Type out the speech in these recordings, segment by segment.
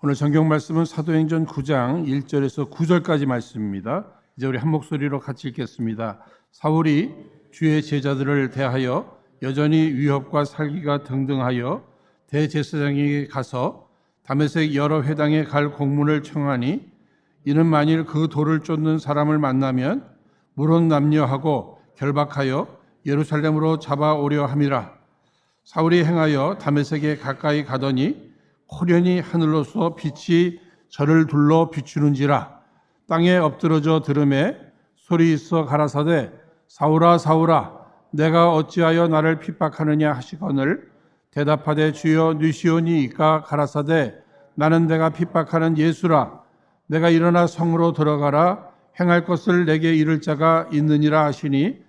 오늘 성경 말씀은 사도행전 9장 1절에서 9절까지 말씀입니다. 이제 우리 한 목소리로 같이 읽겠습니다. 사울이 주의 제자들을 대하여 여전히 위협과 살기가 등등하여 대제사장에게 가서 다메섹 여러 회당에 갈 공문을 청하니 이는 만일 그 돌을 쫓는 사람을 만나면 물론 남녀하고 결박하여 예루살렘으로 잡아오려 함이라. 사울이 행하여 다메섹에 가까이 가더니 호련히 하늘로서 빛이 저를 둘러 비추는지라. 땅에 엎드러져 들음에 소리 있어 가라사대 사울아 사울아 내가 어찌하여 나를 핍박하느냐 하시거늘 대답하되 주여 누시오니이까 가라사대 나는 내가 핍박하는 예수라. 내가 일어나 성으로 들어가라. 행할 것을 내게 이를 자가 있느니라 하시니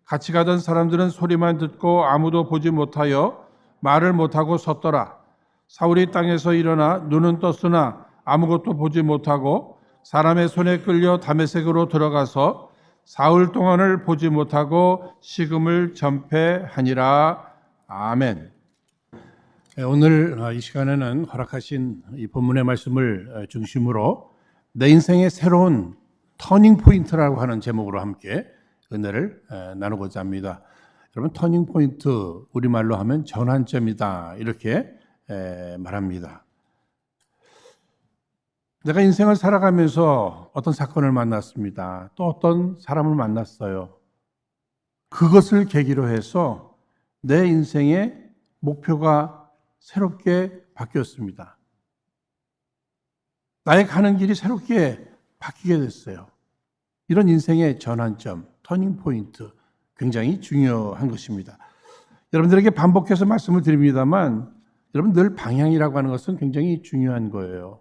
같이 가던 사람들은 소리만 듣고 아무도 보지 못하여 말을 못하고 섰더라. 사울이 땅에서 일어나 눈은 떴으나 아무것도 보지 못하고 사람의 손에 끌려 다메섹으로 들어가서 사흘 동안을 보지 못하고 식음을 전폐하니라. 아멘. 오늘 이 시간에는 허락하신 이 본문의 말씀을 중심으로 내 인생의 새로운 터닝 포인트라고 하는 제목으로 함께 은혜를 나누고자 합니다. 여러분, 터닝 포인트 우리말로 하면 전환점이다 이렇게 말합니다. 내가 인생을 살아가면서 어떤 사건을 만났습니다. 또 어떤 사람을 만났어요. 그것을 계기로 해서 내 인생의 목표가 새롭게 바뀌었습니다. 나의 가는 길이 새롭게 바뀌게 됐어요. 이런 인생의 전환점, 터닝 포인트 굉장히 중요한 것입니다. 여러분들에게 반복해서 말씀을 드립니다만 여러분 늘 방향이라고 하는 것은 굉장히 중요한 거예요.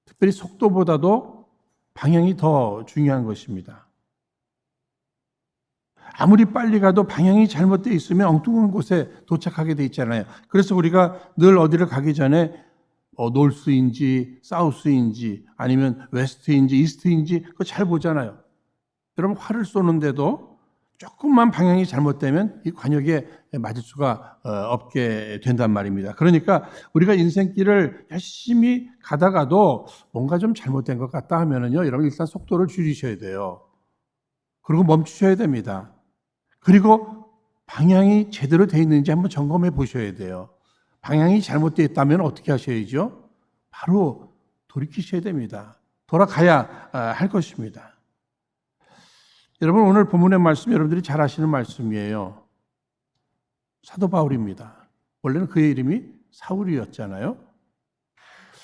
특별히 속도보다도 방향이 더 중요한 것입니다. 아무리 빨리 가도 방향이 잘못되어 있으면 엉뚱한 곳에 도착하게 돼 있잖아요. 그래서 우리가 늘 어디를 가기 전에 노스인지 사우스인지 아니면 웨스트인지 이스트인지 그거 잘 보잖아요. 여러분 활을 쏘는데도 조금만 방향이 잘못되면 이 관역에 맞을 수가 없게 된단 말입니다. 그러니까 우리가 인생길을 열심히 가다가도 뭔가 좀 잘못된 것 같다 하면은요, 여러분 일단 속도를 줄이셔야 돼요. 그리고 멈추셔야 됩니다. 그리고 방향이 제대로 되어 있는지 한번 점검해 보셔야 돼요. 방향이 잘못되어 있다면 어떻게 하셔야죠? 바로 돌이키셔야 됩니다. 돌아가야 할 것입니다. 여러분 오늘 본문의 말씀 여러분들이 잘 아시는 말씀이에요. 사도 바울입니다. 원래는 그의 이름이 사울이었잖아요.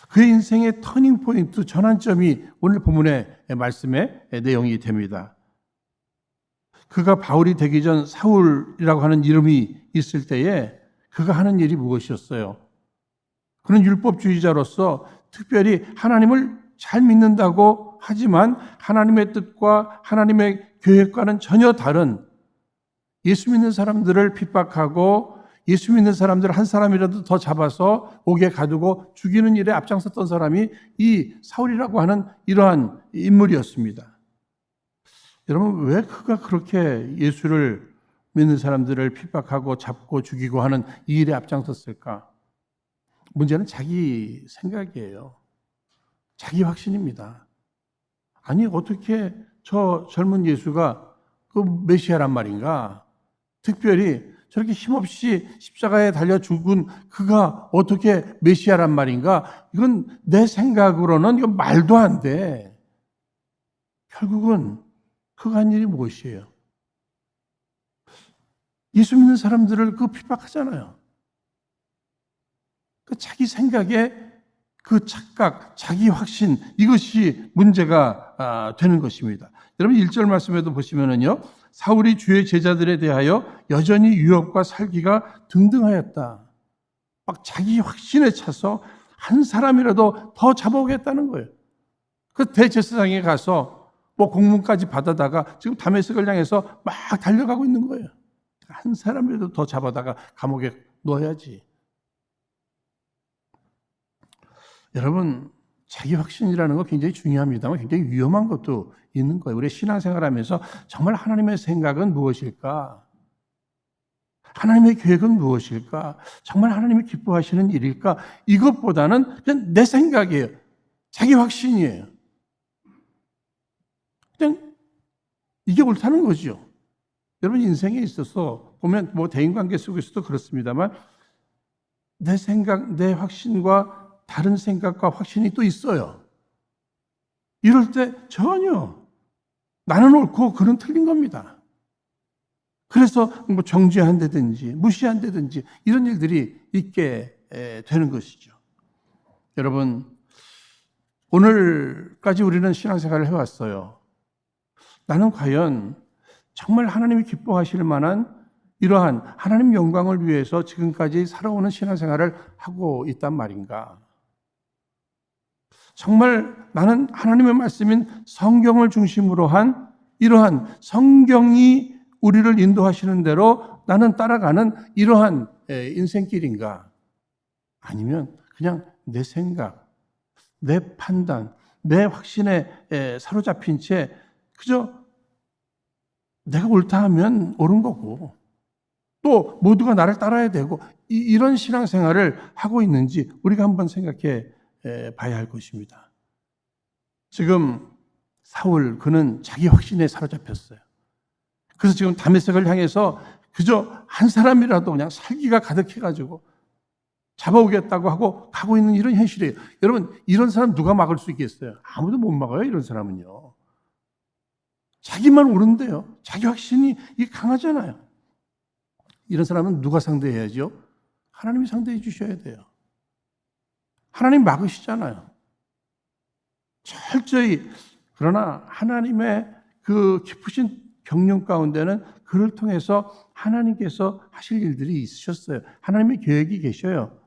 그의 인생의 터닝 포인트, 전환점이 오늘 본문의 말씀의 내용이 됩니다. 그가 바울이 되기 전 사울이라고 하는 이름이 있을 때에 그가 하는 일이 무엇이었어요? 그는 율법주의자로서 특별히 하나님을 잘 믿는다고 하지만 하나님의 뜻과 하나님의 계획과는 전혀 다른 예수 믿는 사람들을 핍박하고 예수 믿는 사람들 한 사람이라도 더 잡아서 옥에 가두고 죽이는 일에 앞장섰던 사람이 이 사울이라고 하는 이러한 인물이었습니다. 여러분 왜 그가 그렇게 예수를 믿는 사람들을 핍박하고 잡고 죽이고 하는 이 일에 앞장섰을까? 문제는 자기 생각이에요. 자기 확신입니다. 아니 어떻게 저 젊은 예수가 그 메시아란 말인가? 특별히 저렇게 힘없이 십자가에 달려 죽은 그가 어떻게 메시아란 말인가? 이건 내 생각으로는 이건 말도 안 돼. 결국은 그가 한 일이 무엇이에요? 예수 믿는 사람들을 그 핍박하잖아요. 그 자기 생각에 그 착각, 자기 확신 이것이 문제가 되는 것입니다. 여러분 1절 말씀에도 보시면은요. 사울이 주의 제자들에 대하여 여전히 유업과 살기가 등등하였다. 막 자기 확신에 차서 한 사람이라도 더 잡아오겠다는 거예요. 그 대제사장에 가서 뭐 공문까지 받아다가 지금 다메섹을 향해서 막 달려가고 있는 거예요. 한 사람이라도 더 잡아다가 감옥에 넣어야지. 여러분 자기 확신이라는 거 굉장히 중요합니다만 굉장히 위험한 것도 있는 거예요. 우리 신앙생활하면서 정말 하나님의 생각은 무엇일까? 하나님의 계획은 무엇일까? 정말 하나님이 기뻐하시는 일일까? 이것보다는 그냥 내 생각이에요. 자기 확신이에요. 그냥 이게 옳다는 거죠. 여러분 인생에 있어서 보면 뭐 대인관계 속에서도 그렇습니다만 내 생각, 내 확신과 다른 생각과 확신이 또 있어요. 이럴 때 전혀 나는 옳고 그는 틀린 겁니다. 그래서 뭐 정죄한다든지 무시한다든지 이런 일들이 있게 되는 것이죠. 여러분, 오늘까지 우리는 신앙생활을 해왔어요. 나는 과연 정말 하나님이 기뻐하실 만한 이러한 하나님 영광을 위해서 지금까지 살아오는 신앙생활을 하고 있단 말인가? 정말 나는 하나님의 말씀인 성경을 중심으로 한 이러한 성경이 우리를 인도하시는 대로 나는 따라가는 이러한 인생길인가? 아니면 그냥 내 생각, 내 판단, 내 확신에 사로잡힌 채 그저 내가 옳다 하면 옳은 거고 또 모두가 나를 따라야 되고 이런 신앙생활을 하고 있는지 우리가 한번 생각해 봐야 할 것입니다. 지금 사울 그는 자기 확신에 사로잡혔어요. 그래서 지금 다메섹을 향해서 그저 한 사람이라도 그냥 살기가 가득해가지고 잡아오겠다고 하고 가고 있는 이런 현실이에요. 여러분 이런 사람 누가 막을 수 있겠어요? 아무도 못 막아요. 이런 사람은요. 자기만 옳은데요. 자기 확신이 강하잖아요. 이런 사람은 누가 상대해야죠? 하나님이 상대해 주셔야 돼요. 하나님 막으시잖아요. 철저히. 그러나 하나님의 그 깊으신 경륜 가운데는 그를 통해서 하나님께서 하실 일들이 있으셨어요. 하나님의 계획이 계셔요.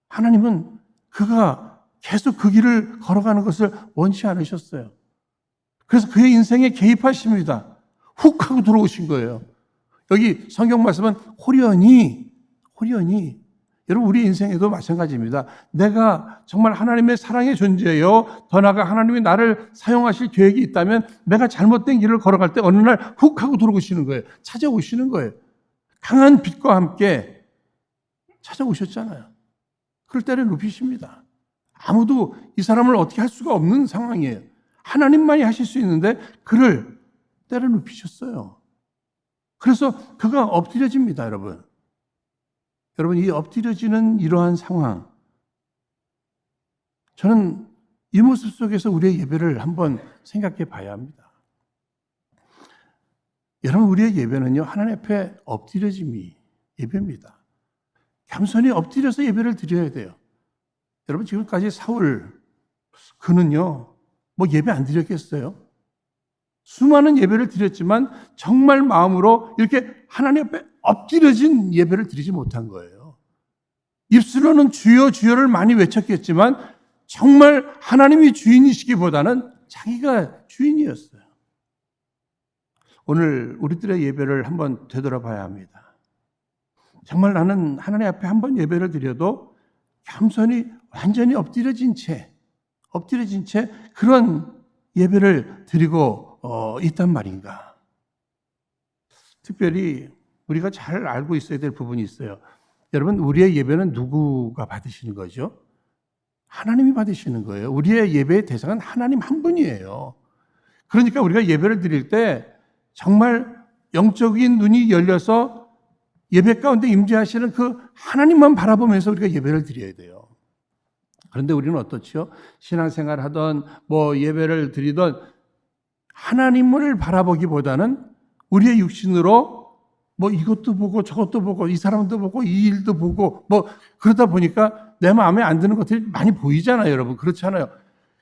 하나님은 그가 계속 그 길을 걸어가는 것을 원치 않으셨어요. 그래서 그의 인생에 개입하십니다. 훅 하고 들어오신 거예요. 여기 성경 말씀은 호련히 여러분 우리 인생에도 마찬가지입니다. 내가 정말 하나님의 사랑의 존재요. 더 나아가 하나님이 나를 사용하실 계획이 있다면 내가 잘못된 길을 걸어갈 때 어느 날 훅 하고 들어오시는 거예요. 찾아오시는 거예요. 강한 빛과 함께 찾아오셨잖아요. 그럴 때를 눕히십니다. 아무도 이 사람을 어떻게 할 수가 없는 상황이에요. 하나님만이 하실 수 있는데 그를 때려 눕히셨어요. 그래서 그가 엎드려집니다, 여러분. 여러분, 이 엎드려지는 이러한 상황, 저는 이 모습 속에서 우리의 예배를 한번 생각해 봐야 합니다. 여러분, 우리의 예배는요, 하나님 앞에 엎드려짐이 예배입니다. 겸손히 엎드려서 예배를 드려야 돼요. 여러분, 지금까지 사울, 그는요, 뭐 예배 안 드렸겠어요? 수많은 예배를 드렸지만 정말 마음으로 이렇게 하나님 앞에 엎드려진 예배를 드리지 못한 거예요. 입술로는 주여 주여를 많이 외쳤겠지만 정말 하나님이 주인이시기보다는 자기가 주인이었어요. 오늘 우리들의 예배를 한번 되돌아봐야 합니다. 정말 나는 하나님 앞에 한번 예배를 드려도 겸손히 완전히 엎드려진 채 그런 예배를 드리고 있단 말인가. 특별히 우리가 잘 알고 있어야 될 부분이 있어요. 여러분, 우리의 예배는 누구가 받으시는 거죠? 하나님이 받으시는 거예요. 우리의 예배의 대상은 하나님 한 분이에요. 그러니까 우리가 예배를 드릴 때 정말 영적인 눈이 열려서 예배 가운데 임재하시는 그 하나님만 바라보면서 우리가 예배를 드려야 돼요. 그런데 우리는 어떻죠? 신앙생활 하던 뭐 예배를 드리던 하나님을 바라보기보다는 우리의 육신으로 뭐 이것도 보고 저것도 보고 이 사람도 보고 이 일도 보고 뭐 그러다 보니까 내 마음에 안 드는 것들이 많이 보이잖아요, 여러분. 그렇잖아요.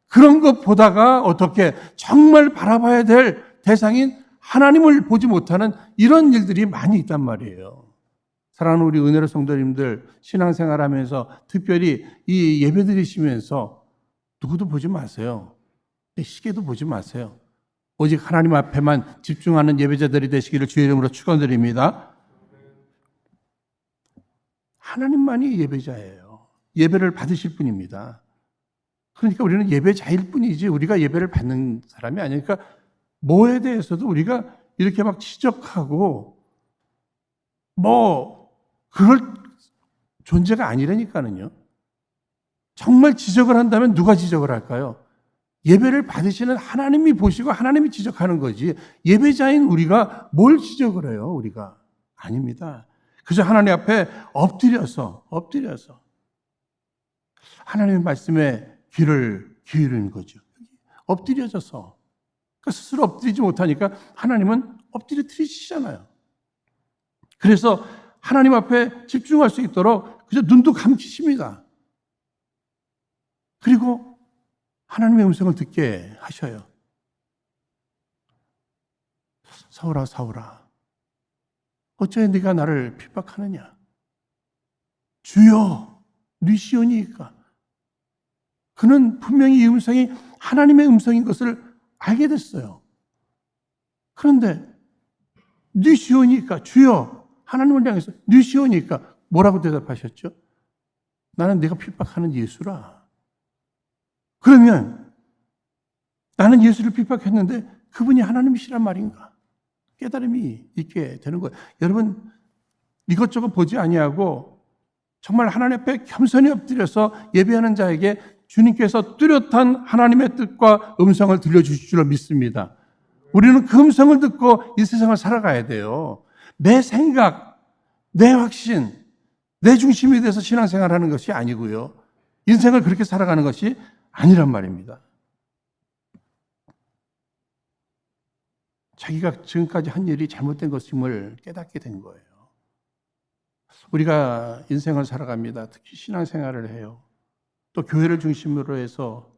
그런 것 보다가 어떻게 정말 바라봐야 될 대상인 하나님을 보지 못하는 이런 일들이 많이 있단 말이에요. 사랑하는 우리 은혜로 성도님들, 신앙생활하면서 특별히 이 예배 드리시면서 누구도 보지 마세요. 시계도 보지 마세요. 오직 하나님 앞에만 집중하는 예배자들이 되시기를 주의 이름으로 축원드립니다. 하나님만이 예배자예요. 예배를 받으실 분입니다. 그러니까 우리는 예배자일 뿐이지 우리가 예배를 받는 사람이 아니니까 뭐에 대해서도 우리가 이렇게 막 지적하고 그럴 존재가 아니라니까는요. 정말 지적을 한다면 누가 지적을 할까요? 예배를 받으시는 하나님이 보시고 하나님이 지적하는 거지. 예배자인 우리가 뭘 지적을 해요, 우리가? 아닙니다. 그저 하나님 앞에 엎드려서 하나님의 말씀에 귀를 기울이는 거죠. 엎드려져서. 그러니까 스스로 엎드리지 못하니까 하나님은 엎드려뜨리시잖아요. 그래서 하나님 앞에 집중할 수 있도록 그저 눈도 감기십니다. 그리고 하나님의 음성을 듣게 하셔요. 사울아, 사울아, 어찌 네가 나를 핍박하느냐? 주여, 네 시온이니까. 그는 분명히 이 음성이 하나님의 음성인 것을 알게 됐어요. 그런데 네 시온이니까, 주여, 하나님을 향해서 네 시온이니까 뭐라고 대답하셨죠? 나는 네가 핍박하는 예수라. 그러면 나는 예수를 핍박했는데 그분이 하나님이시란 말인가? 깨달음이 있게 되는 거예요. 여러분, 이것저것 보지 아니하고 정말 하나님 앞에 겸손히 엎드려서 예배하는 자에게 주님께서 뚜렷한 하나님의 뜻과 음성을 들려주실 줄로 믿습니다. 우리는 그 음성을 듣고 이 세상을 살아가야 돼요. 내 생각, 내 확신, 내 중심이 돼서 신앙생활하는 것이 아니고요. 인생을 그렇게 살아가는 것이 아니란 말입니다. 자기가 지금까지 한 일이 잘못된 것임을 깨닫게 된 거예요. 우리가 인생을 살아갑니다. 특히 신앙생활을 해요. 또 교회를 중심으로 해서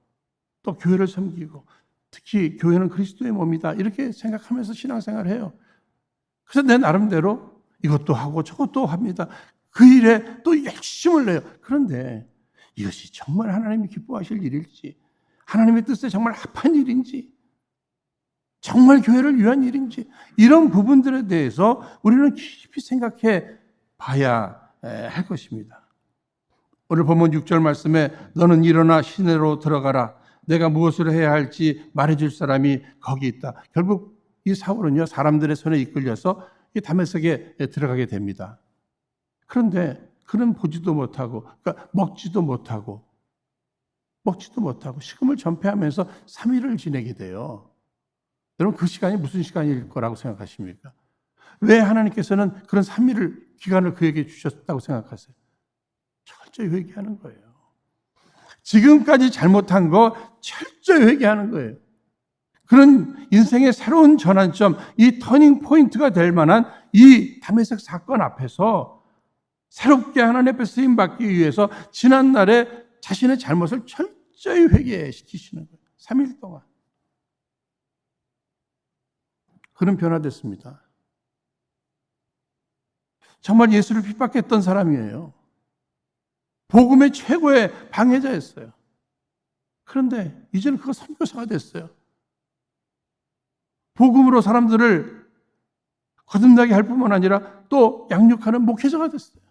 또 교회를 섬기고 특히 교회는 그리스도의 몸이다. 이렇게 생각하면서 신앙생활을 해요. 그래서 내 나름대로 이것도 하고 저것도 합니다. 그 일에 또 열심을 내요. 그런데 이것이 정말 하나님이 기뻐하실 일일지, 하나님의 뜻에 정말 합한 일인지, 정말 교회를 위한 일인지, 이런 부분들에 대해서 우리는 깊이 생각해 봐야 할 것입니다. 오늘 본문 6절 말씀에 너는 일어나 시내로 들어가라. 내가 무엇을 해야 할지 말해줄 사람이 거기 있다. 결국 이 사울은요, 사람들의 손에 이끌려서 이 다메섹에 들어가게 됩니다. 그런데 그는 보지도 못하고, 그러니까 먹지도 못하고 식음을 전폐하면서 3일을 지내게 돼요. 여러분, 그 시간이 무슨 시간일 거라고 생각하십니까? 왜 하나님께서는 그런 3일을 기간을 그에게 주셨다고 생각하세요? 철저히 회개하는 거예요. 지금까지 잘못한 거 철저히 회개하는 거예요. 그런 인생의 새로운 전환점, 이 터닝 포인트가 될 만한 이 다메섹 사건 앞에서 새롭게 하나님 앞에 쓰임받기 위해서 지난날에 자신의 잘못을 철저히 회개시키시는 거예요. 3일 동안. 그는 변화됐습니다. 정말 예수를 핍박했던 사람이에요. 복음의 최고의 방해자였어요. 그런데 이제는 그가 선교사가 됐어요. 복음으로 사람들을 거듭나게 할 뿐만 아니라 또 양육하는 목회자가 됐어요.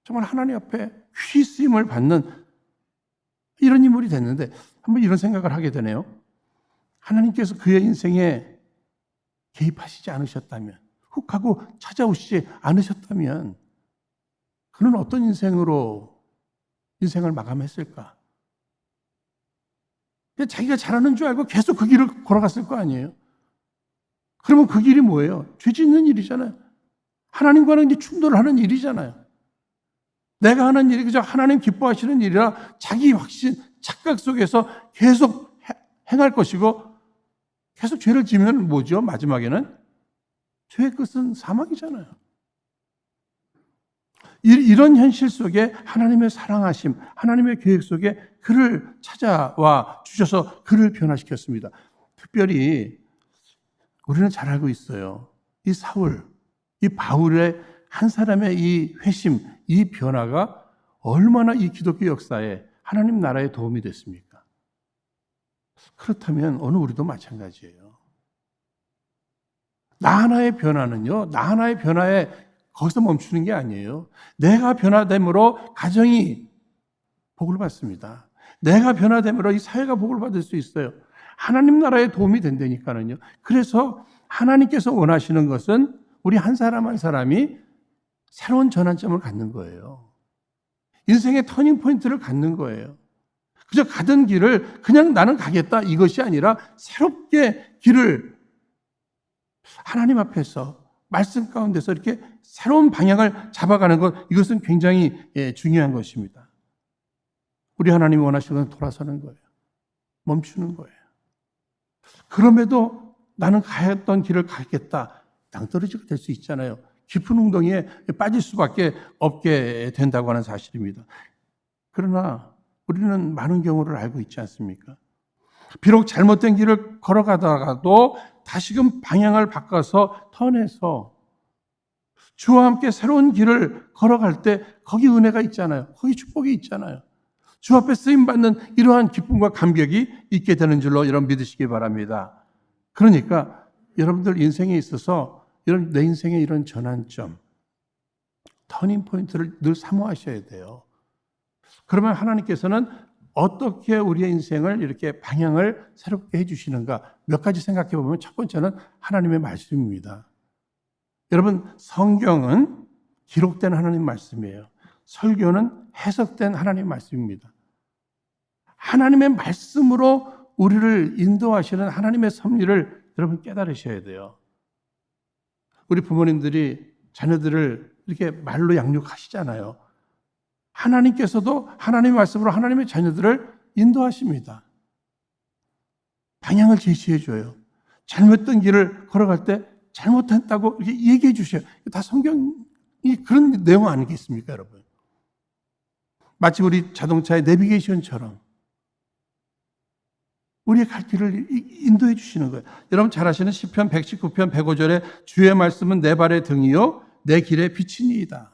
정말 하나님 앞에 휘 쓰임을 받는 이런 인물이 됐는데 한번 이런 생각을 하게 되네요. 하나님께서 그의 인생에 개입하시지 않으셨다면, 훅 하고 찾아오시지 않으셨다면 그는 어떤 인생으로 인생을 마감했을까? 자기가 잘하는 줄 알고 계속 그 길을 걸어갔을 거 아니에요? 그러면 그 길이 뭐예요? 죄 짓는 일이잖아요. 하나님과는 이제 충돌을 하는 일이잖아요. 내가 하는 일이 그저 하나님 기뻐하시는 일이라 자기 확신, 착각 속에서 계속 행할 것이고 계속 죄를 지면 뭐죠? 마지막에는 죄의 끝은 사망이잖아요. 이런 현실 속에 하나님의 사랑하심, 하나님의 계획 속에 그를 찾아와 주셔서 그를 변화시켰습니다. 특별히 우리는 잘 알고 있어요. 이 사울, 이 바울의 한 사람의 이 회심, 이 변화가 얼마나 이 기독교 역사에 하나님 나라에 도움이 됐습니까? 그렇다면 오늘 우리도 마찬가지예요. 나 하나의 변화는요, 나 하나의 변화에 거기서 멈추는 게 아니에요. 내가 변화됨으로 가정이 복을 받습니다. 내가 변화됨으로 이 사회가 복을 받을 수 있어요. 하나님 나라에 도움이 된다니까요. 그래서 하나님께서 원하시는 것은 우리 한 사람 한 사람이 새로운 전환점을 갖는 거예요. 인생의 터닝 포인트를 갖는 거예요. 그저 가던 길을 그냥 나는 가겠다 이것이 아니라 새롭게 길을 하나님 앞에서 말씀 가운데서 이렇게 새로운 방향을 잡아가는 것, 이것은 굉장히 중요한 것입니다. 우리 하나님이 원하시는 건 돌아서는 거예요. 멈추는 거예요. 그럼에도 나는 가였던 길을 가겠다. 낭떠러지가 될 수 있잖아요. 깊은 웅덩이에 빠질 수밖에 없게 된다고 하는 사실입니다. 그러나 우리는 많은 경우를 알고 있지 않습니까? 비록 잘못된 길을 걸어가다가도 다시금 방향을 바꿔서 턴해서 주와 함께 새로운 길을 걸어갈 때 거기 은혜가 있잖아요. 거기 축복이 있잖아요. 주 앞에 쓰임받는 이러한 기쁨과 감격이 있게 되는 줄로 여러분 믿으시기 바랍니다. 그러니까 여러분들 인생에 있어서 내 인생의 이런 전환점, 터닝 포인트를 늘 사모하셔야 돼요. 그러면 하나님께서는 어떻게 우리의 인생을 이렇게 방향을 새롭게 해주시는가 몇 가지 생각해 보면 첫 번째는 하나님의 말씀입니다. 여러분 성경은 기록된 하나님 말씀이에요. 설교는 해석된 하나님 말씀입니다. 하나님의 말씀으로 우리를 인도하시는 하나님의 섭리를 여러분 깨달으셔야 돼요. 우리 부모님들이 자녀들을 이렇게 말로 양육하시잖아요. 하나님께서도 하나님의 말씀으로 하나님의 자녀들을 인도하십니다. 방향을 제시해 줘요. 잘못된 길을 걸어갈 때 잘못했다고 이렇게 얘기해 주셔요. 다 성경이 그런 내용 아니겠습니까, 여러분? 마치 우리 자동차의 내비게이션처럼 우리의 갈 길을 인도해 주시는 거예요. 여러분 잘 아시는 시편 119편 105절에 주의 말씀은 내 발의 등이요 내 길의 빛이니이다.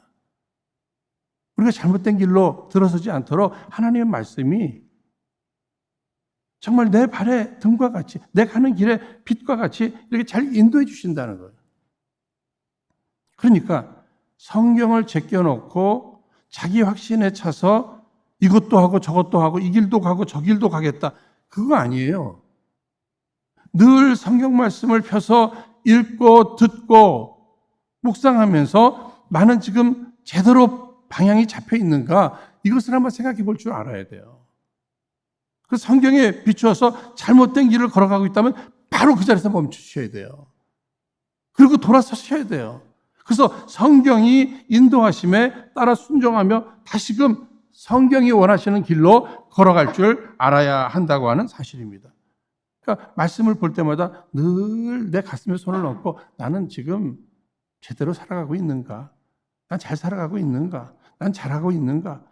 우리가 잘못된 길로 들어서지 않도록 하나님의 말씀이 정말 내 발의 등과 같이 내 가는 길의 빛과 같이 이렇게 잘 인도해 주신다는 거예요. 그러니까 성경을 제껴놓고 자기 확신에 차서 이것도 하고 저것도 하고 이 길도 가고 저 길도 가겠다. 그거 아니에요. 늘 성경 말씀을 펴서 읽고 듣고 묵상하면서 나는 지금 제대로 방향이 잡혀 있는가 이것을 한번 생각해 볼 줄 알아야 돼요. 그 성경에 비추어서 잘못된 길을 걸어가고 있다면 바로 그 자리에서 멈추셔야 돼요. 그리고 돌아서셔야 돼요. 그래서 성경이 인도하심에 따라 순종하며 다시금 성경이 원하시는 길로 걸어갈 줄 알아야 한다고 하는 사실입니다. 그러니까 말씀을 볼 때마다 늘 내 가슴에 손을 얹고 나는 지금 제대로 살아가고 있는가? 난 잘 살아가고 있는가? 난 잘하고 있는가?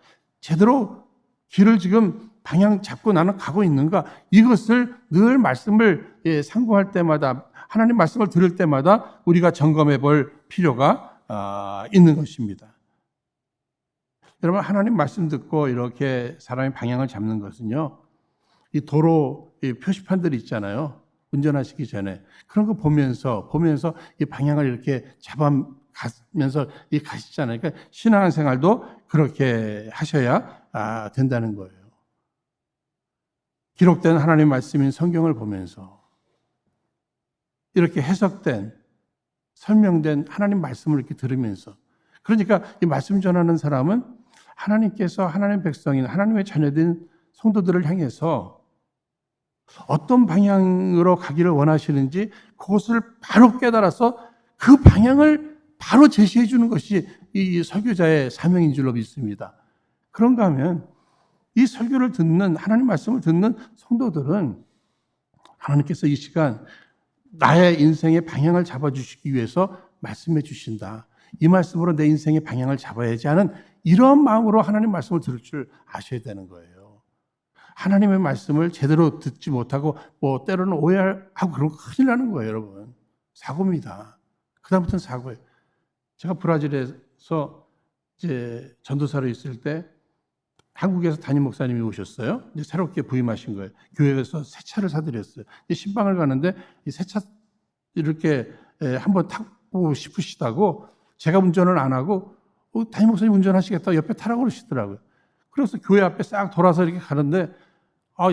제대로 길을 지금 방향 잡고 나는 가고 있는가? 이것을 늘 말씀을 상고할 때마다 하나님 말씀을 들을 때마다 우리가 점검해 볼 필요가 있는 것입니다. 여러분 하나님 말씀 듣고 이렇게 사람이 방향을 잡는 것은요. 이 도로 표시판들이 있잖아요. 운전하시기 전에 그런 거 보면서 이 방향을 이렇게 잡아가면서 가시잖아요. 그러니까 신앙생활도 그렇게 하셔야 된다는 거예요. 기록된 하나님 말씀인 성경을 보면서 이렇게 해석된 설명된 하나님 말씀을 이렇게 들으면서 그러니까 이 말씀 전하는 사람은 하나님께서 하나님의 백성인 하나님의 자녀된 성도들을 향해서 어떤 방향으로 가기를 원하시는지 그것을 바로 깨달아서 그 방향을 바로 제시해 주는 것이 이 설교자의 사명인 줄로 믿습니다. 그런가 하면 이 설교를 듣는 하나님 말씀을 듣는 성도들은 하나님께서 이 시간 나의 인생의 방향을 잡아주시기 위해서 말씀해 주신다. 이 말씀으로 내 인생의 방향을 잡아야지 하는 이런 마음으로 하나님 말씀을 들을 줄 아셔야 되는 거예요. 하나님의 말씀을 제대로 듣지 못하고 때로는 오해하고 그런 거 큰일 나는 거예요, 여러분. 사고입니다. 그다음부터는 사고예요. 제가 브라질에서 이제 전도사로 있을 때 한국에서 담임 목사님이 오셨어요. 이제 새롭게 부임하신 거예요. 교회에서 새 차를 사드렸어요. 신방을 가는데 이 새 차 이렇게 한번 타고 싶으시다고 제가 운전을 안 하고 담임 목사님 운전하시겠다고 옆에 타라고 그러시더라고요. 그래서 교회 앞에 싹 돌아서 이렇게 가는데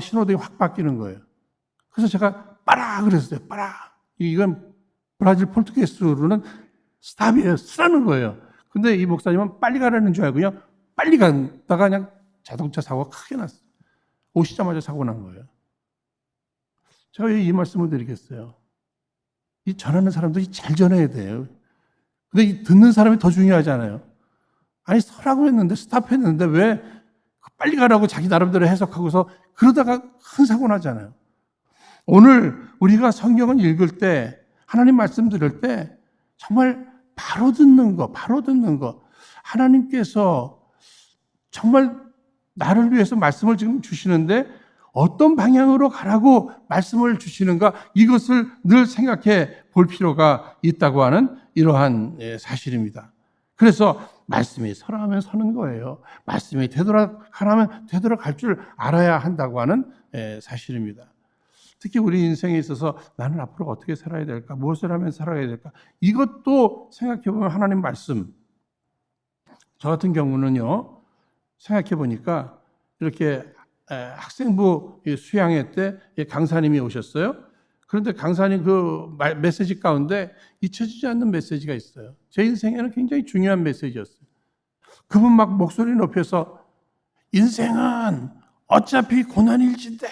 신호등이 확 바뀌는 거예요. 그래서 제가 빠라 그랬어요. 빠라. 이건 브라질 포르투게스로는 스탑이에요. 쓰라는 거예요. 근데 이 목사님은 빨리 가라는 줄 알고 그냥 빨리 갔다가 그냥 자동차 사고가 크게 났어요. 오시자마자 사고 난 거예요. 제가 왜 이 말씀을 드리겠어요? 이 전하는 사람들이 잘 전해야 돼요. 근데 이 듣는 사람이 더 중요하잖아요. 아니, 서라고 했는데, 스탑했는데 왜 빨리 가라고 자기 나름대로 해석하고서 그러다가 큰 사고 나잖아요. 오늘 우리가 성경을 읽을 때, 하나님 말씀 들을 때 정말 바로 듣는 거. 하나님께서 정말 나를 위해서 말씀을 지금 주시는데 어떤 방향으로 가라고 말씀을 주시는가, 이것을 늘 생각해 볼 필요가 있다고 하는 이러한 사실입니다. 그래서 말씀이 서라 하면 서는 거예요. 말씀이 되돌아가라면 되돌아갈 줄 알아야 한다고 하는 사실입니다. 특히 우리 인생에 있어서 나는 앞으로 어떻게 살아야 될까? 무엇을 하면 살아야 될까? 이것도 생각해 보면 하나님 말씀. 저 같은 경우는요, 생각해 보니까 이렇게 학생부 수양회 때 강사님이 오셨어요. 그런데 강사님 그 메시지 가운데 잊혀지지 않는 메시지가 있어요. 제 인생에는 굉장히 중요한 메시지였어요. 그분 막 목소리 높여서 인생은 어차피 고난일진데,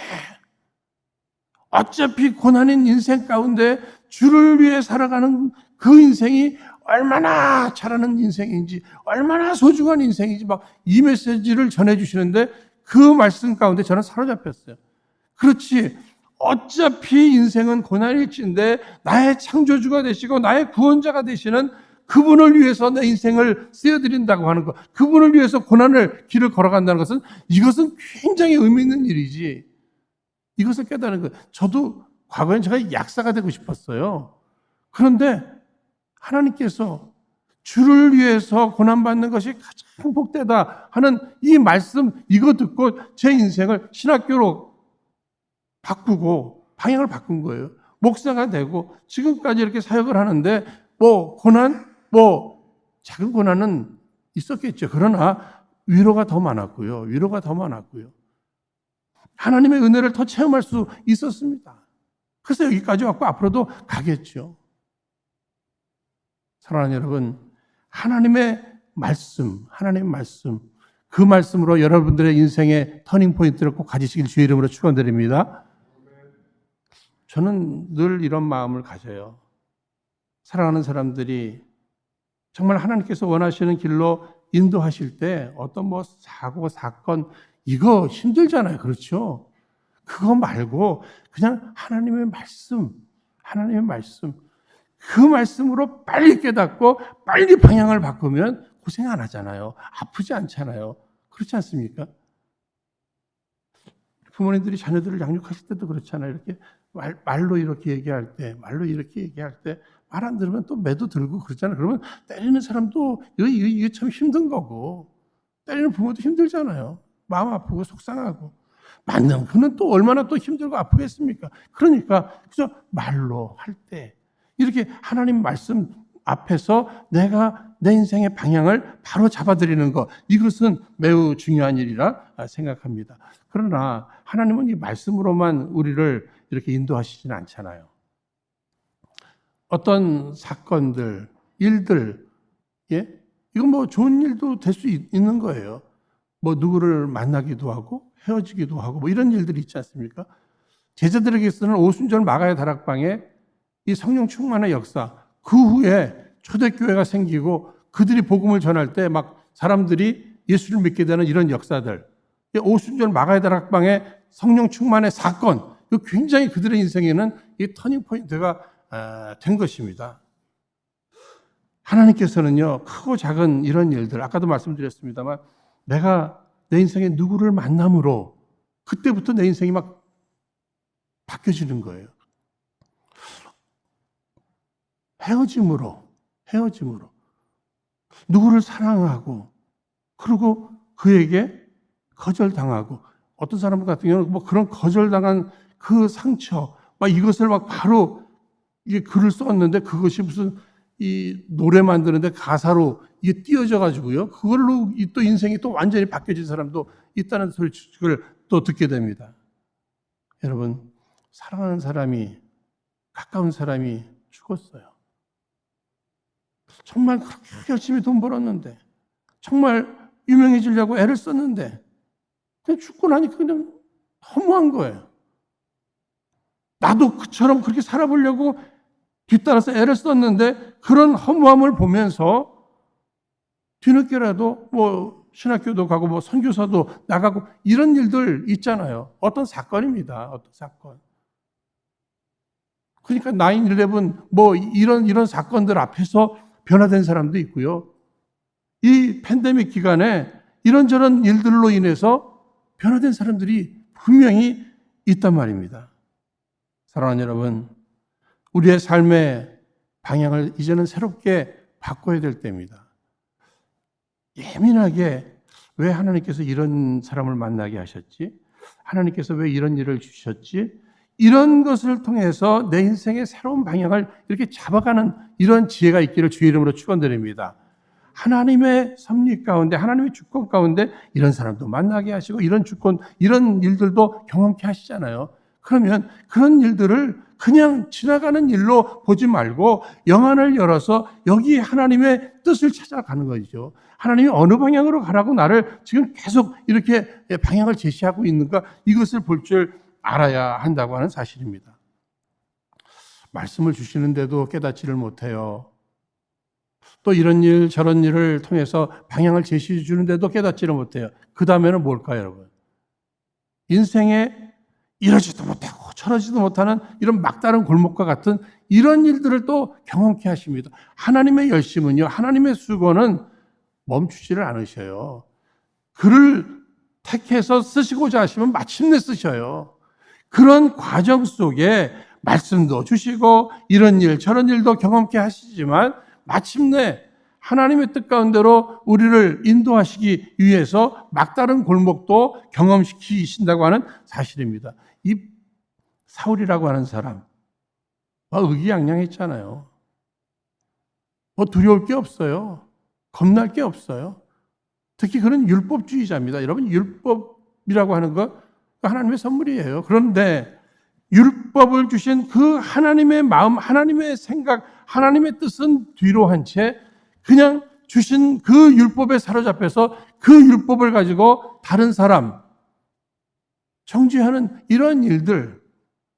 어차피 고난인 인생 가운데 주를 위해 살아가는 그 인생이 얼마나 잘하는 인생인지, 얼마나 소중한 인생인지 막 이 메시지를 전해주시는데 그 말씀 가운데 저는 사로잡혔어요. 그렇지. 어차피 인생은 고난일진데 나의 창조주가 되시고 나의 구원자가 되시는 그분을 위해서 내 인생을 쓰여드린다고 하는 것, 그분을 위해서 고난을 길을 걸어간다는 것은, 이것은 굉장히 의미 있는 일이지. 이것을 깨달은 거예요. 저도 과거엔 제가 약사가 되고 싶었어요. 그런데 하나님께서 주를 위해서 고난받는 것이 가장 복되다 하는 이 말씀, 이거 듣고 제 인생을 신학교로 바꾸고 방향을 바꾼 거예요. 목사가 되고 지금까지 이렇게 사역을 하는데 고난, 작은 고난은 있었겠죠. 그러나 위로가 더 많았고요. 하나님의 은혜를 더 체험할 수 있었습니다. 그래서 여기까지 왔고 앞으로도 가겠죠. 사랑하는 여러분, 하나님의 말씀, 그 말씀으로 여러분들의 인생의 터닝 포인트를 꼭 가지시길 주의 이름으로 축원드립니다. 저는 늘 이런 마음을 가져요. 사랑하는 사람들이 정말 하나님께서 원하시는 길로 인도하실 때 어떤 사고, 사건, 이거 힘들잖아요. 그렇죠? 그거 말고 그냥 하나님의 말씀, 그 말씀으로 빨리 깨닫고 빨리 방향을 바꾸면 고생 안 하잖아요. 아프지 않잖아요. 그렇지 않습니까? 부모님들이 자녀들을 양육하실 때도 그렇잖아요. 이렇게 말로 이렇게 얘기할 때, 말 안 들으면 또 매도 들고 그러잖아요. 그러면 때리는 사람도 이게 참 힘든 거고, 때리는 부모도 힘들잖아요. 마음 아프고 속상하고. 맞는 그는 또 얼마나 또 힘들고 아프겠습니까? 그러니까 그저 말로 할 때 이렇게 하나님 말씀 앞에서 내가 내 인생의 방향을 바로 잡아드리는 것, 이것은 매우 중요한 일이라 생각합니다. 그러나 하나님은 이 말씀으로만 우리를 이렇게 인도하시지는 않잖아요. 어떤 사건들, 일들, 이건 좋은 일도 될 수 있는 거예요. 누구를 만나기도 하고 헤어지기도 하고 이런 일들이 있지 않습니까? 제자들에게서는 오순절 마가의 다락방에 이 성령 충만의 역사, 그 후에 초대교회가 생기고 그들이 복음을 전할 때 막 사람들이 예수를 믿게 되는 이런 역사들, 오순절 마가의 다락방의 성령 충만의 사건, 굉장히 그들의 인생에는 이 터닝 포인트가 된 것입니다. 하나님께서는요, 크고 작은 이런 일들, 아까도 말씀드렸습니다만, 내가 내 인생에 누구를 만남으로 그때부터 내 인생이 막 바뀌어지는 거예요. 헤어짐으로 누구를 사랑하고 그리고 그에게 거절당하고, 어떤 사람 같은 경우는 그런 거절당한 그 상처, 이것을 바로 이게 글을 썼는데 그것이 무슨 이 노래 만드는데 가사로 이게 띄어져 가지고요. 그걸로 또 인생이 또 완전히 바뀌어진 사람도 있다는 소식을 또 듣게 됩니다. 여러분, 사랑하는 사람이, 가까운 사람이 죽었어요. 정말 그렇게 열심히 돈 벌었는데, 정말 유명해지려고 애를 썼는데, 그냥 죽고 나니까 그냥 허무한 거예요. 나도 그처럼 그렇게 살아보려고 뒤따라서 애를 썼는데, 그런 허무함을 보면서 뒤늦게라도 신학교도 가고 선교사도 나가고 이런 일들 있잖아요. 어떤 사건입니다. 어떤 사건. 그러니까 9/11 이런 사건들 앞에서 변화된 사람도 있고요. 이 팬데믹 기간에 이런저런 일들로 인해서 변화된 사람들이 분명히 있단 말입니다. 사랑하는 여러분, 우리의 삶의 방향을 이제는 새롭게 바꿔야 될 때입니다. 예민하게 왜 하나님께서 이런 사람을 만나게 하셨지? 하나님께서 왜 이런 일을 주셨지? 이런 것을 통해서 내 인생의 새로운 방향을 이렇게 잡아가는 이런 지혜가 있기를 주의 이름으로 축원드립니다. 하나님의 섭리 가운데, 하나님의 주권 가운데 이런 사람도 만나게 하시고 이런 주권, 이런 일들도 경험케 하시잖아요. 그러면 그런 일들을 그냥 지나가는 일로 보지 말고 영안을 열어서 여기 하나님의 뜻을 찾아가는 거죠. 하나님이 어느 방향으로 가라고 나를 지금 계속 이렇게 방향을 제시하고 있는가, 이것을 볼 줄 알아야 한다고 하는 사실입니다. 말씀을 주시는데도 깨닫지를 못해요. 또 이런 일 저런 일을 통해서 방향을 제시해 주는데도 깨닫지를 못해요. 그 다음에는 뭘까요, 여러분? 인생에 이러지도 못하고 저러지도 못하는 이런 막다른 골목과 같은 이런 일들을 또 경험케 하십니다. 하나님의 열심은요, 하나님의 수고는 멈추지를 않으셔요. 그를 택해서 쓰시고자 하시면 마침내 쓰셔요. 그런 과정 속에 말씀도 주시고 이런 일 저런 일도 경험케 하시지만 마침내 하나님의 뜻 가운데로 우리를 인도하시기 위해서 막다른 골목도 경험시키신다고 하는 사실입니다. 이 사울이라고 하는 사람 의기양양했잖아요. 두려울 게 없어요. 겁날 게 없어요. 특히 그런 율법주의자입니다. 여러분, 율법이라고 하는 거 하나님의 선물이에요. 그런데 율법을 주신 그 하나님의 마음, 하나님의 생각, 하나님의 뜻은 뒤로 한 채 그냥 주신 그 율법에 사로잡혀서 그 율법을 가지고 다른 사람 정죄하는 이러한 일들,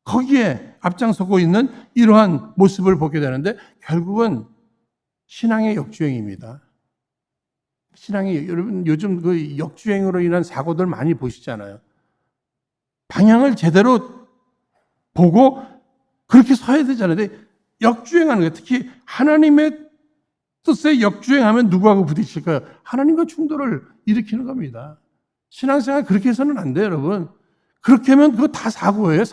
거기에 앞장서고 있는 이러한 모습을 보게 되는데 결국은 신앙의 역주행입니다. 여러분 요즘 그 역주행으로 인한 사고들 많이 보시잖아요. 방향을 제대로 보고 그렇게 서야 되잖아요. 근데 역주행하는 거예요. 특히 하나님의 뜻에 역주행하면 누구하고 부딪힐까요? 하나님과 충돌을 일으키는 겁니다. 신앙생활 그렇게 해서는 안 돼요, 여러분. 그렇게 하면 그거 다 사고예요,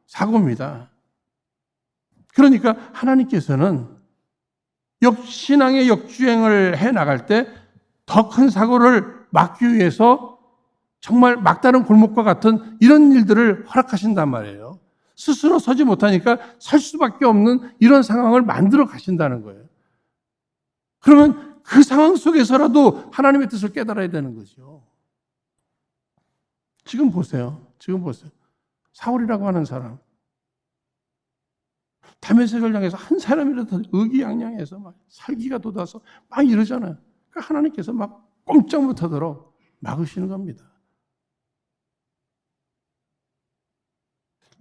사고입니다. 그러니까 하나님께서는 신앙의 역주행을 해 나갈 때 더 큰 사고를 막기 위해서 정말 막다른 골목과 같은 이런 일들을 허락하신단 말이에요. 스스로 서지 못하니까 설 수밖에 없는 이런 상황을 만들어 가신다는 거예요. 그러면 그 상황 속에서라도 하나님의 뜻을 깨달아야 되는 거죠. 지금 보세요. 사울이라고 하는 사람. 다메섹을 향해서 한 사람이라도 의기양양해서 막 살기가 돋아서 막 이러잖아요. 그러니까 하나님께서 막 꼼짝 못하도록 막으시는 겁니다.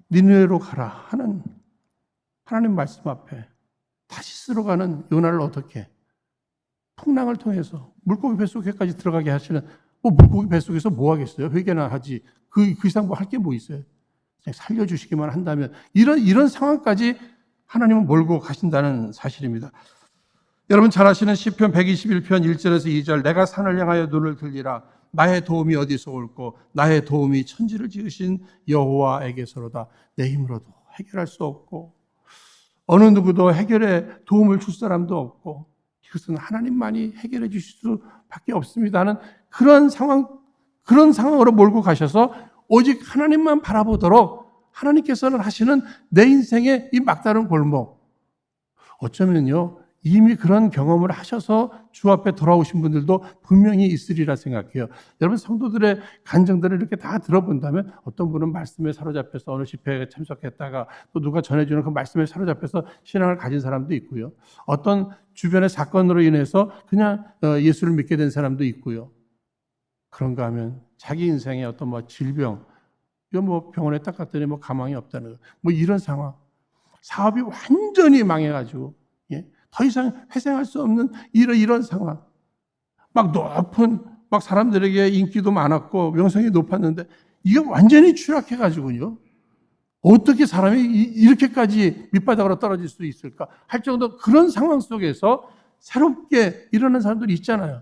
니느웨로 가라 하는 하나님 말씀 앞에 다시 쓸어가는 요나를 어떻게 풍랑을 통해서 물고기 뱃속에까지 들어가게 하시는, 물고기 뱃속에서 뭐 하겠어요? 회개나 하지. 그 이상 뭐 할 게 뭐 있어요? 그냥 살려주시기만 한다면 이런 상황까지 하나님은 몰고 가신다는 사실입니다. 여러분 잘 아시는 시편 121편 1절에서 2절, 내가 산을 향하여 눈을 들리라. 나의 도움이 어디서 올고 나의 도움이 천지를 지으신 여호와에게서로다. 내 힘으로도 해결할 수 없고 어느 누구도 해결에 도움을 줄 사람도 없고 이것은 하나님만이 해결해 주실 수밖에 없습니다 하는 그런 상황으로 몰고 가셔서 오직 하나님만 바라보도록 하나님께서는 하시는 내 인생의 이 막다른 골목, 어쩌면요 이미 그런 경험을 하셔서 주 앞에 돌아오신 분들도 분명히 있으리라 생각해요. 여러분 성도들의 간증들을 이렇게 다 들어본다면 어떤 분은 말씀에 사로잡혀서 어느 집회에 참석했다가 또 누가 전해주는 그 말씀에 사로잡혀서 신앙을 가진 사람도 있고요. 어떤 주변의 사건으로 인해서 그냥 예수를 믿게 된 사람도 있고요. 그런가 하면 자기 인생에 어떤 질병, 이거 병원에 딱 갔더니 가망이 없다는 거, 이런 상황, 사업이 완전히 망해가지고 더 이상 회생할 수 없는 이런 상황. 높은, 사람들에게 인기도 많았고, 명성이 높았는데, 이게 완전히 추락해가지고요. 어떻게 사람이 이렇게까지 밑바닥으로 떨어질 수 있을까? 할 정도 그런 상황 속에서 새롭게 일어난 사람들이 있잖아요.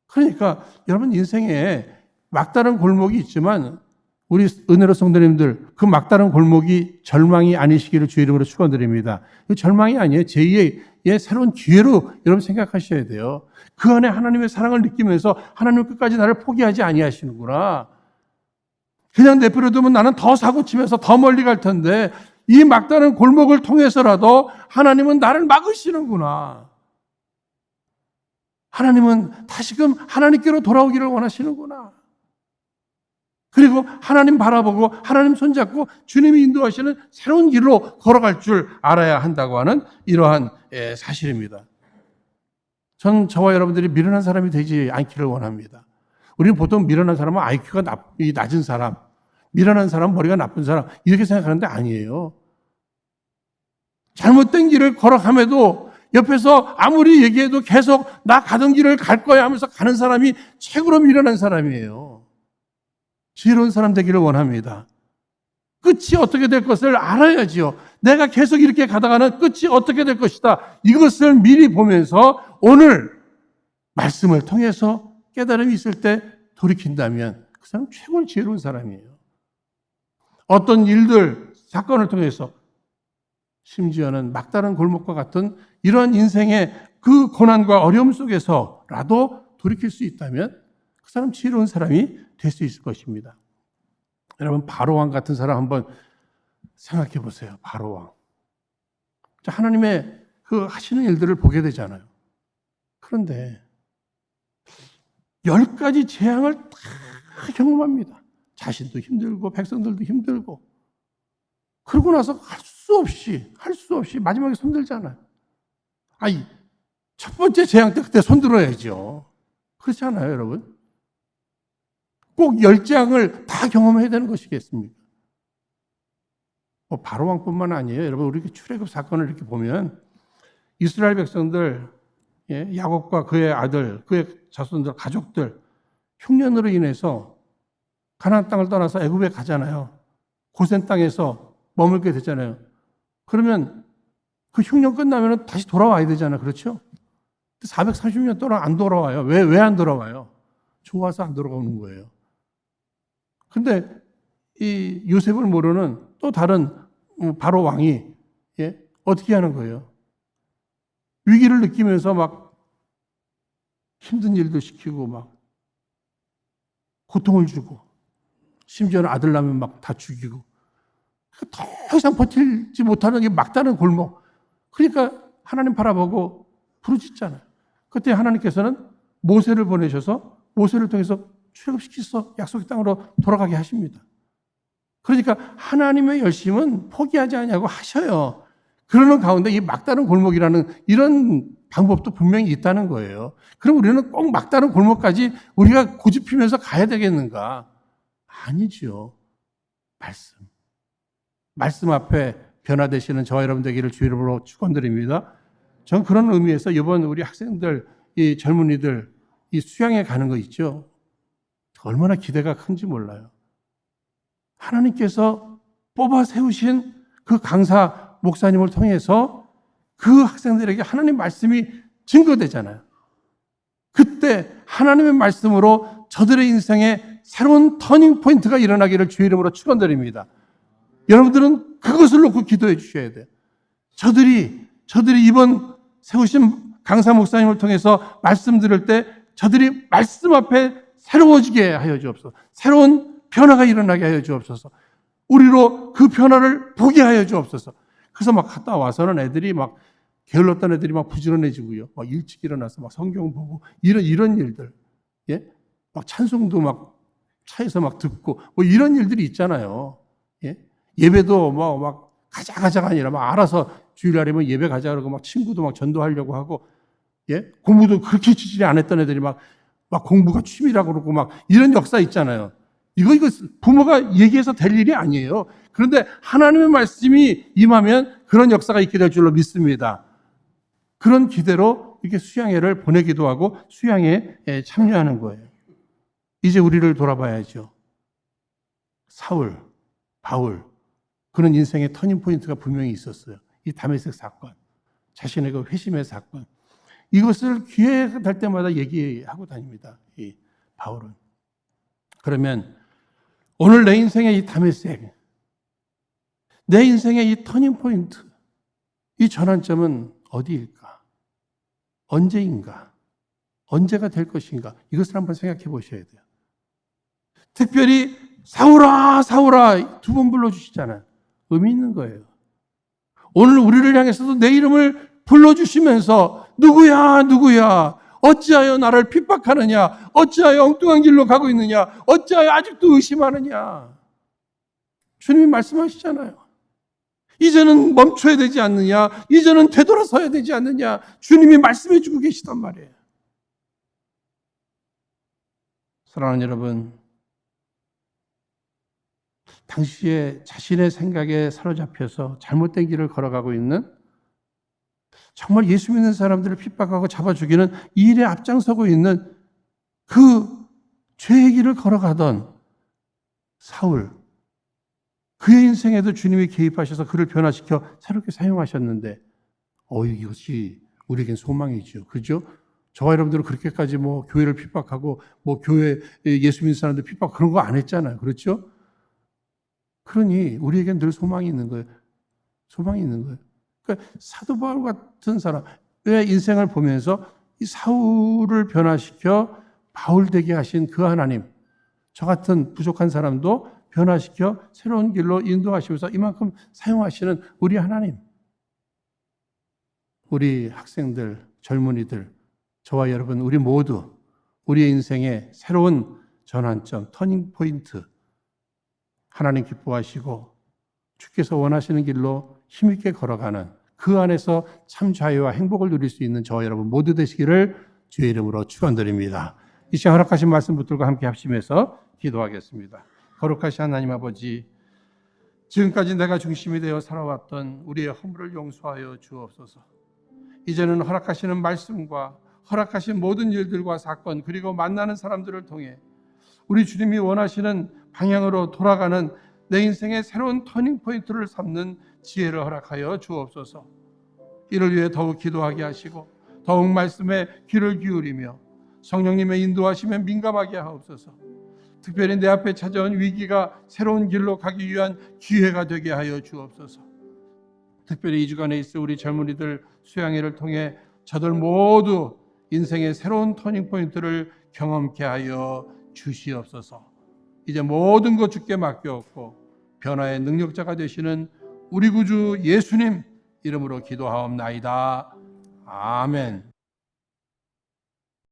그러니까 여러분 인생에 막다른 골목이 있지만, 우리 은혜로 성도님들, 그 막다른 골목이 절망이 아니시기를 주의 이름으로 축원드립니다. 절망이 아니에요. 제2의 새로운 기회로 여러분 생각하셔야 돼요. 그 안에 하나님의 사랑을 느끼면서 하나님 끝까지 나를 포기하지 아니하시는구나. 그냥 내버려두면 나는 더 사고치면서 더 멀리 갈 텐데 이 막다른 골목을 통해서라도 하나님은 나를 막으시는구나. 하나님은 다시금 하나님께로 돌아오기를 원하시는구나. 그리고 하나님 바라보고 하나님 손잡고 주님이 인도하시는 새로운 길로 걸어갈 줄 알아야 한다고 하는 이러한 사실입니다. 전 저와 여러분들이 미련한 사람이 되지 않기를 원합니다. 우리는 보통 미련한 사람은 IQ가 낮은 사람, 미련한 사람은 머리가 나쁜 사람 이렇게 생각하는데 아니에요. 잘못된 길을 걸어감에도 옆에서 아무리 얘기해도 계속 나 가던 길을 갈 거야 하면서 가는 사람이 최고로 미련한 사람이에요. 지혜로운 사람 되기를 원합니다. 끝이 어떻게 될 것을 알아야지요. 내가 계속 이렇게 가다가는 끝이 어떻게 될 것이다. 이것을 미리 보면서 오늘 말씀을 통해서 깨달음이 있을 때 돌이킨다면 그 사람 최고로 지혜로운 사람이에요. 어떤 일들, 사건을 통해서 심지어는 막다른 골목과 같은 이런 인생의 그 고난과 어려움 속에서라도 돌이킬 수 있다면 그 사람 지혜로운 사람이 될 수 있을 것입니다. 여러분 바로왕 같은 사람 한번 생각해 보세요. 바로왕. 하나님의 그 하시는 일들을 보게 되잖아요. 그런데 10가지 재앙을 다 경험합니다. 자신도 힘들고 백성들도 힘들고 그러고 나서 할 수 없이 마지막에 손들잖아요. 첫 번째 재앙 때 그때 손들어야죠. 그렇지 않아요, 여러분? 꼭 10재앙을 다 경험해야 되는 것이겠습니까? 바로왕뿐만 아니에요. 여러분, 우리 출애굽 사건을 이렇게 보면 이스라엘 백성들, 야곱과 그의 아들, 그의 자손들, 가족들, 흉년으로 인해서 가나안 땅을 떠나서 애굽에 가잖아요. 고센 땅에서 머물게 되잖아요. 그러면 그 흉년 끝나면 다시 돌아와야 되잖아요. 그렇죠? 430년 동안 안 돌아와요. 왜 안 돌아와요? 좋아서 안 돌아오는 거예요. 근데 이 요셉을 모르는 또 다른 바로 왕이 어떻게 하는 거예요? 위기를 느끼면서 힘든 일도 시키고 고통을 주고 심지어는 아들 낳으면 다 죽이고 더 이상 버틸지 못하는 게 막다른 골목. 그러니까 하나님 바라보고 부르짖잖아요. 그때 하나님께서는 모세를 보내셔서 모세를 통해서 출애굽시켜서 약속의 땅으로 돌아가게 하십니다. 그러니까 하나님의 열심은 포기하지 않냐고 하셔요. 그러는 가운데 이 막다른 골목이라는 이런 방법도 분명히 있다는 거예요. 그럼 우리는 꼭 막다른 골목까지 우리가 고집피면서 가야 되겠는가? 아니죠. 말씀 앞에 변화되시는 저와 여러분 되기를 주의 이름으로 축원드립니다. 전 그런 의미에서 이번 우리 학생들, 이 젊은이들 이 수양에 가는 거 있죠. 얼마나 기대가 큰지 몰라요. 하나님께서 뽑아 세우신 그 강사 목사님을 통해서 그 학생들에게 하나님 말씀이 증거되잖아요. 그때 하나님의 말씀으로 저들의 인생에 새로운 터닝 포인트가 일어나기를 주의 이름으로 축원드립니다. 여러분들은 그것을 놓고 기도해 주셔야 돼요. 저들이 이번 세우신 강사 목사님을 통해서 말씀 들을 때 저들이 말씀 앞에 새로워지게 하여 주옵소서. 새로운 변화가 일어나게 하여 주옵소서. 우리로 그 변화를 보게 하여 주옵소서. 그래서 갔다 와서는 애들이 게을렀던 애들이 막 부지런해지고요. 막 일찍 일어나서 막 성경 보고 이런 일들. 예? 막 찬송도 막 차에서 막 듣고 뭐 이런 일들이 있잖아요. 예? 예배도 막 가자가 아니라 막 알아서 주일날이면 예배 가자 그러고 막 친구도 막 전도하려고 하고 예? 공부도 그렇게 지질이 안 했던 애들이 막 공부가 취미라고 그러고 막 이런 역사 있잖아요. 이거 부모가 얘기해서 될 일이 아니에요. 그런데 하나님의 말씀이 임하면 그런 역사가 있게 될 줄로 믿습니다. 그런 기대로 이렇게 수양회를 보내기도 하고 수양회에 참여하는 거예요. 이제 우리를 돌아봐야죠. 사울, 바울, 그런 인생의 터닝포인트가 분명히 있었어요. 이 다메섹 사건, 자신의 그 회심의 사건. 이것을 기회가 될 때마다 얘기하고 다닙니다. 이 바울은. 그러면 오늘 내 인생의 이 다메섹, 내 인생의 이 터닝포인트, 이 전환점은 어디일까? 언제인가? 언제가 될 것인가? 이것을 한번 생각해 보셔야 돼요. 특별히 사울아 사울아 두 번 불러주시잖아요. 의미 있는 거예요. 오늘 우리를 향해서도 내 이름을 불러주시면서 누구야 누구야 어찌하여 나를 핍박하느냐 어찌하여 엉뚱한 길로 가고 있느냐 어찌하여 아직도 의심하느냐 주님이 말씀하시잖아요. 이제는 멈춰야 되지 않느냐 이제는 되돌아서야 되지 않느냐 주님이 말씀해 주고 계시단 말이에요. 사랑하는 여러분, 당시에 자신의 생각에 사로잡혀서 잘못된 길을 걸어가고 있는 정말 예수 믿는 사람들을 핍박하고 잡아 죽이는 이 일에 앞장서고 있는 그 죄의 길을 걸어가던 사울, 그의 인생에도 주님이 개입하셔서 그를 변화시켜 새롭게 사용하셨는데 이것이 우리에겐 소망이죠. 그죠? 저와 여러분들은 그렇게까지 교회를 핍박하고 교회 예수 믿는 사람들 핍박 그런 거 안 했잖아요. 그렇죠? 그러니 우리에겐 늘 소망이 있는 거예요. 소망이 있는 거예요. 그러니까 사도 바울 같은 사람의 인생을 보면서 이 사울을 변화시켜 바울 되게 하신 그 하나님, 저 같은 부족한 사람도 변화시켜 새로운 길로 인도하시면서 이만큼 사용하시는 우리 하나님, 우리 학생들, 젊은이들, 저와 여러분, 우리 모두 우리의 인생의 새로운 전환점, 터닝 포인트, 하나님 기뻐하시고 주께서 원하시는 길로 힘있게 걸어가는 그 안에서 참 자유와 행복을 누릴 수 있는 저와 여러분 모두 되시기를 주의 이름으로 축원드립니다. 이 시간 허락하신 말씀 붙들고 함께 합심해서 기도하겠습니다. 거룩하신 하나님 아버지, 지금까지 내가 중심이 되어 살아왔던 우리의 허물을 용서하여 주옵소서. 이제는 허락하시는 말씀과 허락하신 모든 일들과 사건 그리고 만나는 사람들을 통해 우리 주님이 원하시는 방향으로 돌아가는 내 인생의 새로운 터닝포인트를 삼는 지혜를 허락하여 주옵소서. 이를 위해 더욱 기도하게 하시고 더욱 말씀에 귀를 기울이며 성령님의 인도하심에 민감하게 하옵소서. 특별히 내 앞에 찾아온 위기가 새로운 길로 가기 위한 기회가 되게 하여 주옵소서. 특별히 이 주간에 있을 우리 젊은이들 수양회를 통해 저들 모두 인생의 새로운 터닝포인트를 경험케 하여 주시옵소서. 이제 모든 것 주께 맡겨놓고 변화의 능력자가 되시는 우리 구주 예수님 이름으로 기도하옵나이다. 아멘.